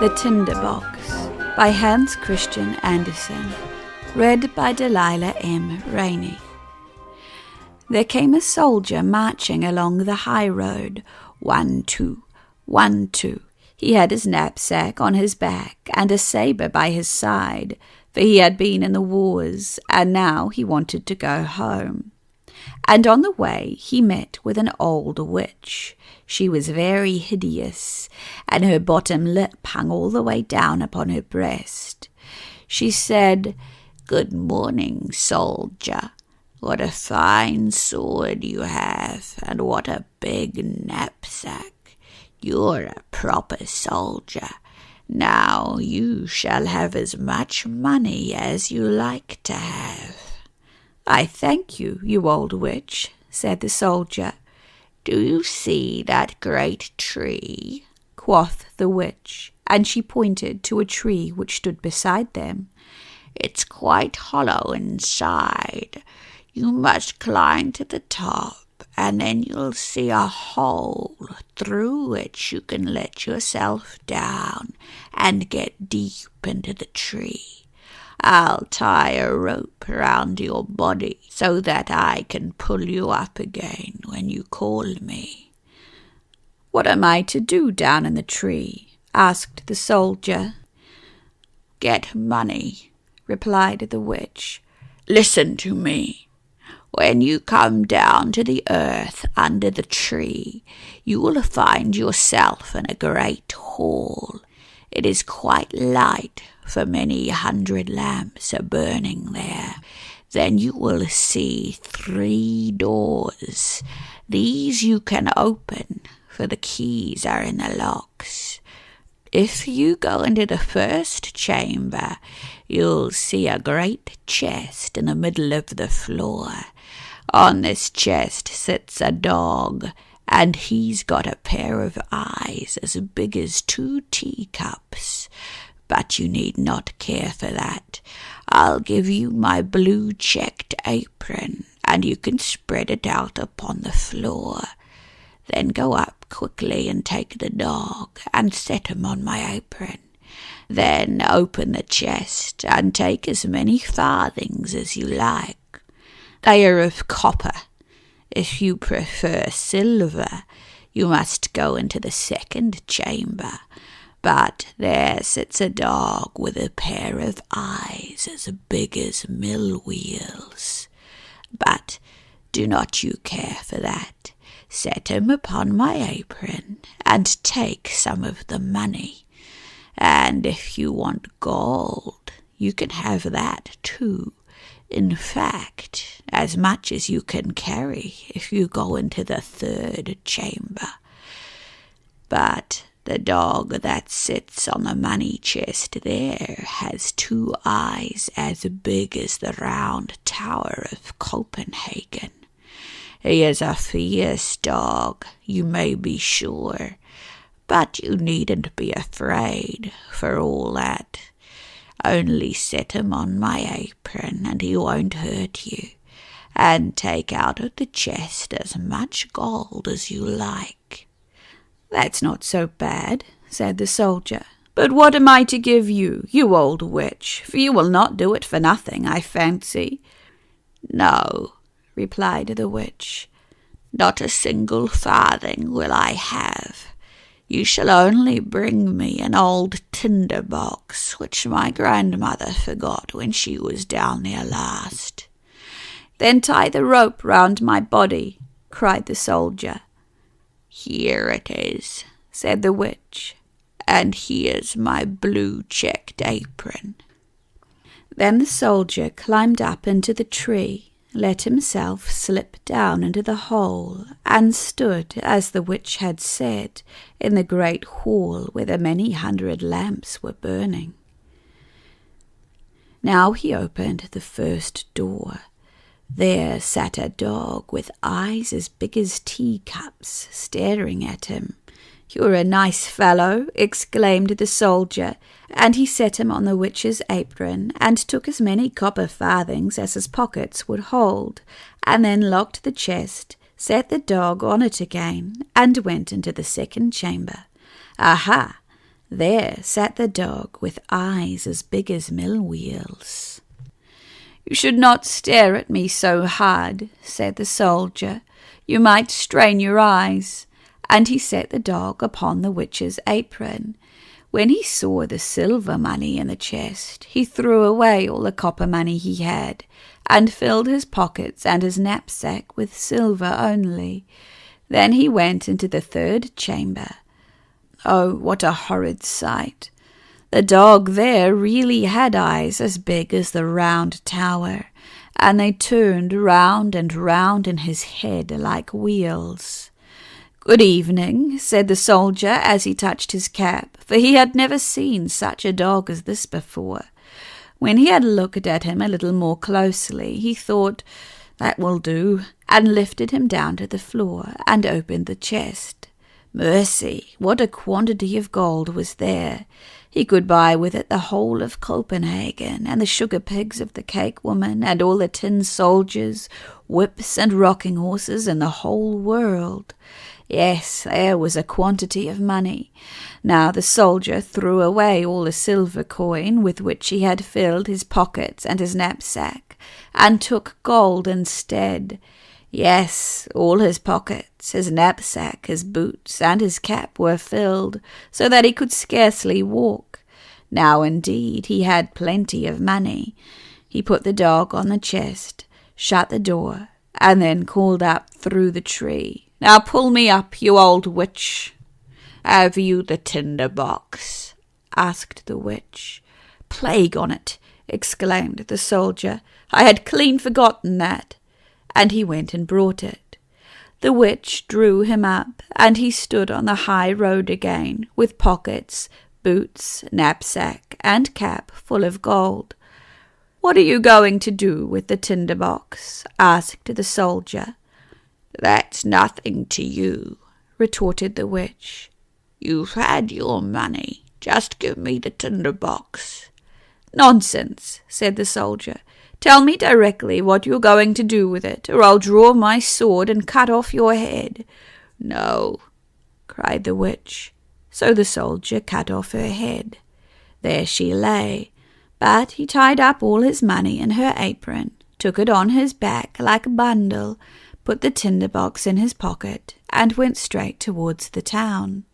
The Tinderbox by Hans Christian Andersen. Read by Delilah M. Rainey. There came a soldier marching along the high road. 1, 2, 1, 2. He had his knapsack on his back and a sabre by his side, for he had been in the wars, and now he wanted to go home. And on the way he met with an old witch. She was very hideous, and her bottom lip hung all the way down upon her breast. She said, "Good morning, soldier. What a fine sword you have, and what a big knapsack. You're a proper soldier. Now you shall have as much money as you like to have." "I thank you, you old witch," said the soldier. "Do you see that great tree?" quoth the witch, and she pointed to a tree which stood beside them. "It's quite hollow inside. You must climb to the top, and then you'll see a hole through which you can let yourself down and get deep into the tree. I'll tie a rope round your body so that I can pull you up again when you call me." "What am I to do down in the tree?" asked the soldier. "Get money," replied the witch. "Listen to me. When you come down to the earth under the tree, you will find yourself in a great hall. It is quite light, for many 100 lamps are burning there. Then you will see 3 doors. These you can open, for the keys are in the locks. If you go into the first chamber, you'll see a great chest in the middle of the floor. On this chest sits a dog, and he's got a pair of eyes as big as 2 teacups. But you need not care for that. I'll give you my blue checked apron, and you can spread it out upon the floor. Then go up quickly and take the dog, and set him on my apron. Then open the chest, and take as many farthings as you like. They are of copper. If you prefer silver, you must go into the second chamber. But there sits a dog with a pair of eyes as big as mill wheels. But do not you care for that. Set him upon my apron, and take some of the money. And if you want gold, you can have that too. In fact, as much as you can carry if you go into the 3rd chamber. But the dog that sits on the money chest there has 2 eyes as big as the round tower of Copenhagen. He is a fierce dog, you may be sure, but you needn't be afraid for all that. Only set him on my apron, and he won't hurt you, and take out of the chest as much gold as you like." "That's not so bad," said the soldier. "But what am I to give you, you old witch? For you will not do it for nothing, I fancy." "No," replied the witch. "Not a single farthing will I have. You shall only bring me an old tinderbox which my grandmother forgot when she was down there last." "Then tie the rope round my body," cried the soldier. "Here it is," said the witch, "and here's my blue checked apron." Then the soldier climbed up into the tree, let himself slip down into the hole, and stood, as the witch had said, in the great hall where the many 100 lamps were burning. Now he opened the first door. There sat a dog with eyes as big as teacups, staring at him. "You're a nice fellow," exclaimed the soldier, and he set him on the witch's apron, and took as many copper farthings as his pockets would hold, and then locked the chest, set the dog on it again, and went into the second chamber. Aha! There sat the dog with eyes as big as mill wheels. "You should not stare at me so hard," said the soldier. "You might strain your eyes." And he set the dog upon the witch's apron. When he saw the silver money in the chest, he threw away all the copper money he had, and filled his pockets and his knapsack with silver only. Then he went into the third chamber. Oh, what a horrid sight! The dog there really had eyes as big as the round tower, and they turned round and round in his head like wheels. "Good evening," said the soldier as he touched his cap, for he had never seen such a dog as this before. When he had looked at him a little more closely, he thought, "That will do," and lifted him down to the floor and opened the chest. Mercy, what a quantity of gold was there! He could buy with it the whole of Copenhagen, and the sugar pigs of the cake woman, and all the tin soldiers, whips and rocking horses in the whole world. Yes, there was a quantity of money. Now the soldier threw away all the silver coin with which he had filled his pockets and his knapsack, and took gold instead. Yes, all his pockets, his knapsack, his boots, and his cap were filled, so that he could scarcely walk. Now indeed he had plenty of money. He put the dog on the chest, shut the door, and then called up through the tree, "Now pull me up, you old witch." "Have you the Tinderbox?" asked the witch. "Plague on it!" exclaimed the soldier. "I had clean forgotten that." And he went and brought it. The witch drew him up, and he stood on the high road again, with pockets, boots, knapsack, and cap full of gold. "What are you going to do with the Tinderbox?" asked the soldier. "That's nothing to you," retorted the witch. "You've had your money. Just give me the Tinderbox." "Nonsense," said the soldier. "Tell me directly what you're going to do with it, or I'll draw my sword and cut off your head." "No," cried the witch. So the soldier cut off her head. There she lay, but he tied up all his money in her apron, took it on his back like a bundle, put the Tinderbox in his pocket, and went straight towards the town.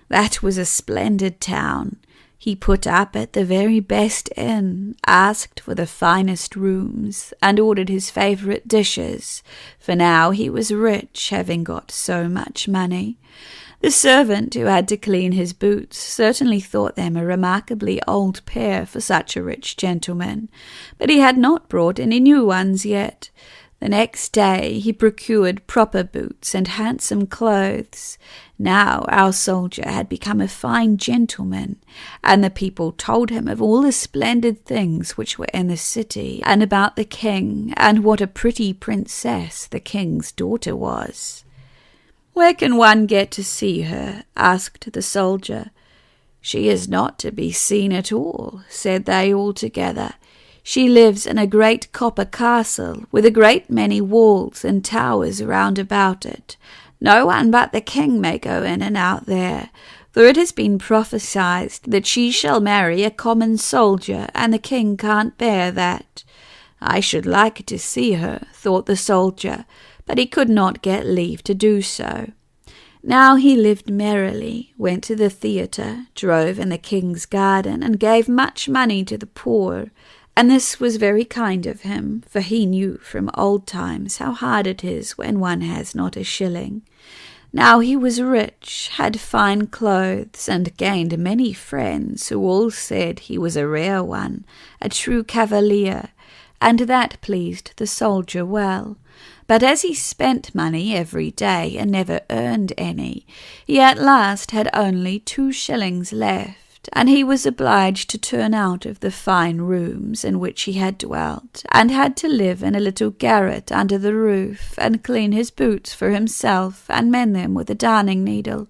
That was a splendid town. He put up at the very best inn, asked for the finest rooms, and ordered his favourite dishes, for now he was rich, having got so much money. The servant who had to clean his boots certainly thought them a remarkably old pair for such a rich gentleman, but he had not brought any new ones yet. The next day he procured proper boots and handsome clothes. Now our soldier had become a fine gentleman, and the people told him of all the splendid things which were in the city, and about the king, and what a pretty princess the king's daughter was. "Where can one get to see her?" asked the soldier. "She is not to be seen at all," said they all together. "She lives in a great copper castle, with a great many walls and towers round about it. No one but the king may go in and out there, for it has been prophesied that she shall marry a common soldier, and the king can't bear that." "I should like to see her," thought the soldier, but he could not get leave to do so. Now he lived merrily, went to the theatre, drove in the king's garden, and gave much money to the poor. And this was very kind of him, for he knew from old times how hard it is when one has not a shilling. Now he was rich, had fine clothes, and gained many friends, who all said he was a rare one, a true cavalier, and that pleased the soldier well. But as he spent money every day and never earned any, he at last had only 2 shillings left, and he was obliged to turn out of the fine rooms in which he had dwelt, and had to live in a little garret under the roof, and clean his boots for himself, and mend them with a darning needle.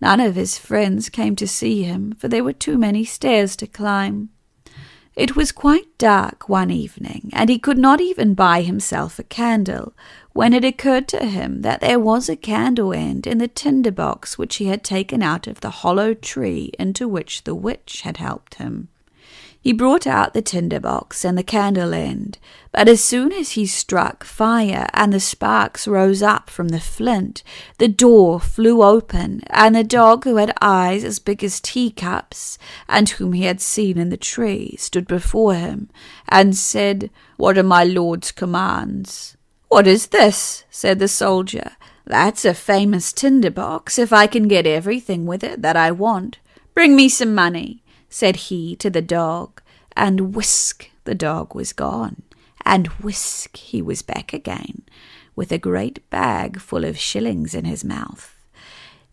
None of his friends came to see him, for there were too many stairs to climb. It was quite dark one evening, and he could not even buy himself a candle, when it occurred to him that there was a candle end in the tinderbox which he had taken out of the hollow tree into which the witch had helped him. He brought out the tinderbox and the candle end, but as soon as he struck fire and the sparks rose up from the flint, the door flew open, and the dog who had eyes as big as teacups, and whom he had seen in the tree, stood before him, and said, "What are my lord's commands?" "What is this?" said the soldier. "That's a famous tinderbox, if I can get everything with it that I want. Bring me some money," said he to the dog, and whisk, the dog was gone, and whisk, he was back again, with a great bag full of shillings in his mouth.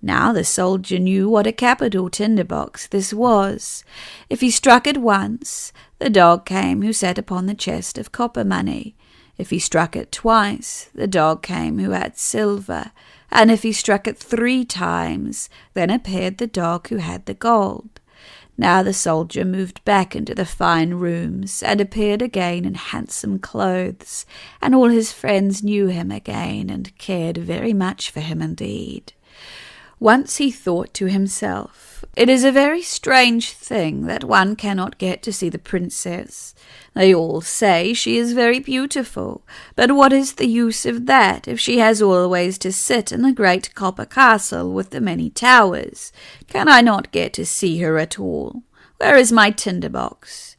Now the soldier knew what a capital tinderbox this was. If he struck it once, the dog came who sat upon the chest of copper money. If he struck it twice, the dog came who had silver, and if he struck it 3 times, then appeared the dog who had the gold. Now the soldier moved back into the fine rooms, and appeared again in handsome clothes, and all his friends knew him again, and cared very much for him indeed. Once he thought to himself, "It is a very strange thing that one cannot get to see the princess. They all say she is very beautiful, but what is the use of that if she has always to sit in the great copper castle with the many towers? Can I not get to see her at all? Where is my tinderbox?"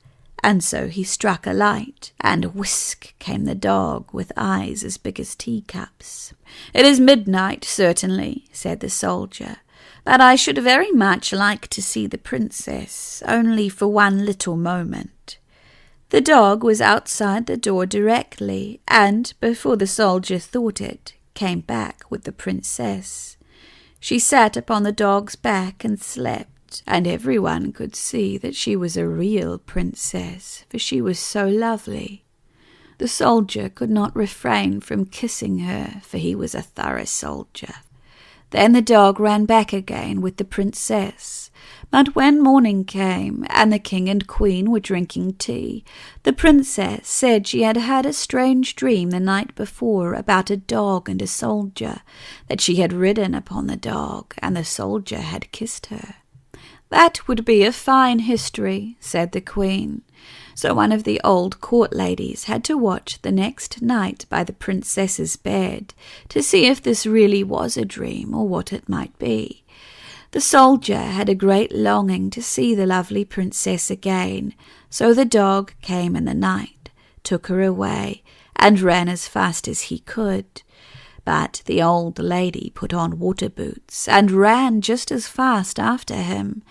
And so he struck a light, and whisk came the dog with eyes as big as teacups. "It is midnight, certainly," said the soldier, "but I should very much like to see the princess, only for one little moment." The dog was outside the door directly, and, before the soldier thought it, came back with the princess. She sat upon the dog's back and slept, and everyone could see that she was a real princess, for she was so lovely. The soldier could not refrain from kissing her, for he was a thorough soldier. Then the dog ran back again with the princess. But when morning came, and the king and queen were drinking tea, the princess said she had had a strange dream the night before about a dog and a soldier, that she had ridden upon the dog, and the soldier had kissed her. "That would be a fine history," said the queen. So one of the old court ladies had to watch the next night by the princess's bed, to see if this really was a dream or what it might be. The soldier had a great longing to see the lovely princess again, so the dog came in the night, took her away, and ran as fast as he could. But the old lady put on water boots, and ran just as fast after him.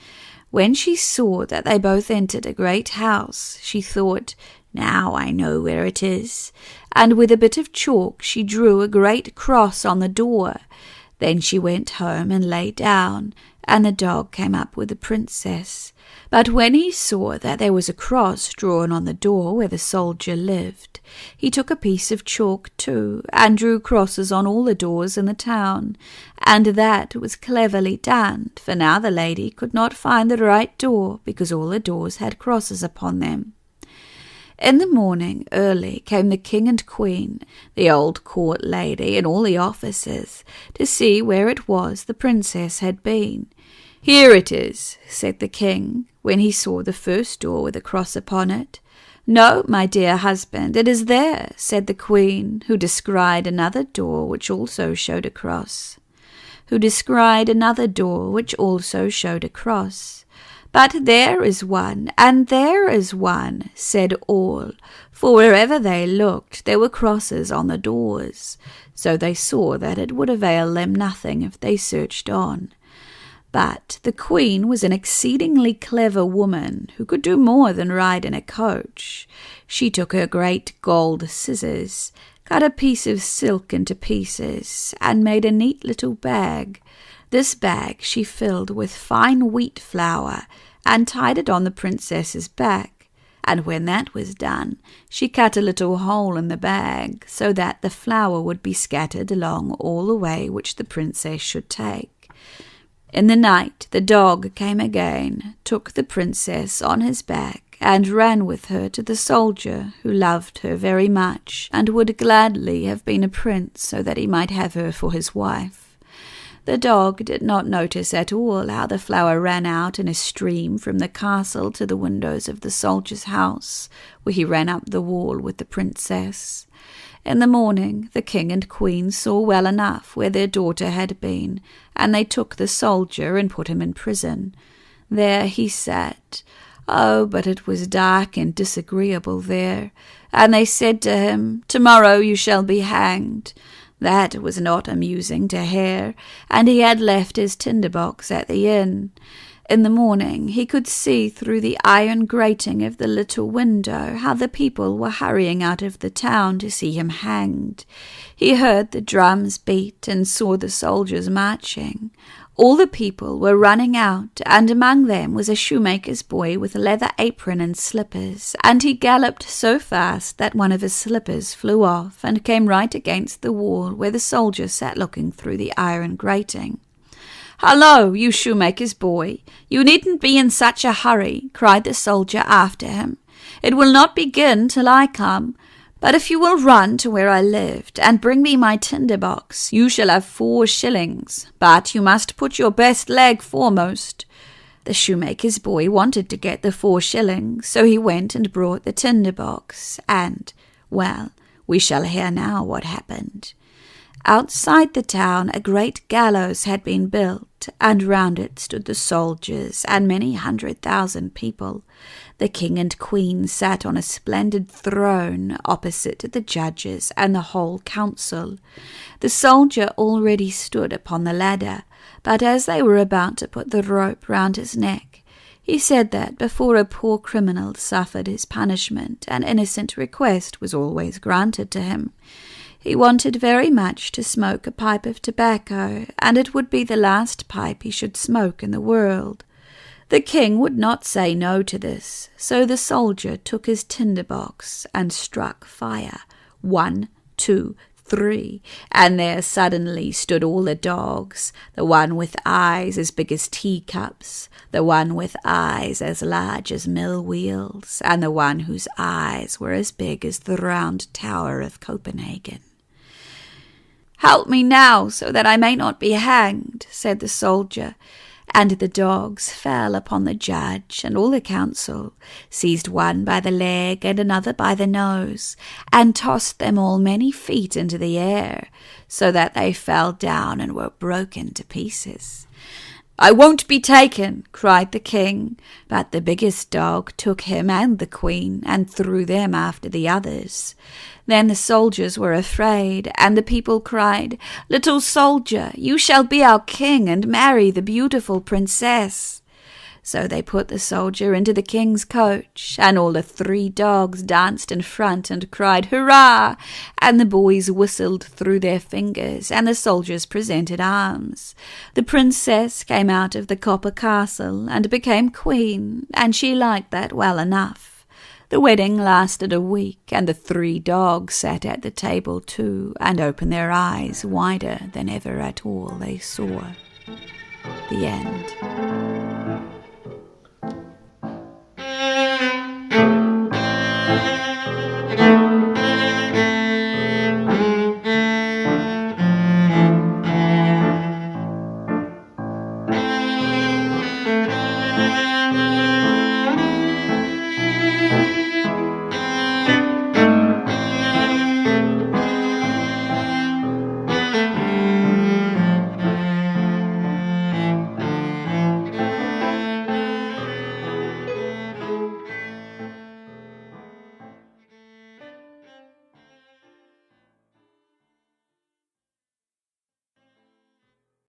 When she saw that they both entered a great house, she thought, "Now I know where it is," and with a bit of chalk she drew a great cross on the door. Then she went home and lay down, and the dog came up with the princess. But when he saw that there was a cross drawn on the door where the soldier lived, he took a piece of chalk too, and drew crosses on all the doors in the town. And that was cleverly done, for now the lady could not find the right door, because all the doors had crosses upon them. In the morning early came the king and queen, the old court lady, and all the officers, to see where it was the princess had been. "Here it is," said the king, when he saw the first door with a cross upon it. "No, my dear husband, it is there," said the queen, who descried another door which also showed a cross. Who descried another door which also showed a cross. "But there is one, and there is one," said all, for wherever they looked there were crosses on the doors, so they saw that it would avail them nothing if they searched on. But the queen was an exceedingly clever woman, who could do more than ride in a coach. She took her great gold scissors, cut a piece of silk into pieces, and made a neat little bag. This bag she filled with fine wheat flour, and tied it on the princess's back. And when that was done, she cut a little hole in the bag, so that the flour would be scattered along all the way which the princess should take. In the night the dog came again, took the princess on his back, and ran with her to the soldier, who loved her very much, and would gladly have been a prince so that he might have her for his wife. The dog did not notice at all how the flower ran out in a stream from the castle to the windows of the soldier's house, where he ran up the wall with the princess. In the morning the king and queen saw well enough where their daughter had been, and they took the soldier and put him in prison. There he sat. Oh, but it was dark and disagreeable there, and they said to him, "Tomorrow you shall be hanged." That was not amusing to hear, and he had left his tinderbox at the inn. In the morning he could see through the iron grating of the little window how the people were hurrying out of the town to see him hanged. He heard the drums beat and saw the soldiers marching. All the people were running out, and among them was a shoemaker's boy with a leather apron and slippers, and he galloped so fast that one of his slippers flew off and came right against the wall where the soldier sat looking through the iron grating. "Hullo, you shoemaker's boy, you needn't be in such a hurry," cried the soldier after him. "It will not begin till I come. But if you will run to where I lived and bring me my tinderbox, you shall have 4 shillings, but you must put your best leg foremost." The shoemaker's boy wanted to get the 4 shillings, so he went and brought the tinderbox, and, well, we shall hear now what happened. Outside the town a great gallows had been built, and round it stood the soldiers and many 100,000 people. The king and queen sat on a splendid throne opposite the judges and the whole council. The soldier already stood upon the ladder, but as they were about to put the rope round his neck, he said that before a poor criminal suffered his punishment, an innocent request was always granted to him. He wanted very much to smoke a pipe of tobacco, and it would be the last pipe he should smoke in the world. The king would not say no to this, so the soldier took his tinderbox and struck fire. 1, 2, 3, and there suddenly stood all the dogs, the one with eyes as big as teacups, the one with eyes as large as mill wheels, and the one whose eyes were as big as the round tower of Copenhagen. "Help me now, so that I may not be hanged," said the soldier, and the dogs fell upon the judge and all the council, seized one by the leg and another by the nose, and tossed them all many feet into the air, so that they fell down and were broken to pieces. "I won't be taken," cried the king, but the biggest dog took him and the queen and threw them after the others. Then the soldiers were afraid, and the people cried, "Little soldier, you shall be our king and marry the beautiful princess." So they put the soldier into the king's coach, and all the 3 dogs danced in front and cried, "Hurrah!" And the boys whistled through their fingers, and the soldiers presented arms. The princess came out of the copper castle and became queen, and she liked that well enough. The wedding lasted a week, and the 3 dogs sat at the table too, and opened their eyes wider than ever at all they saw. The end.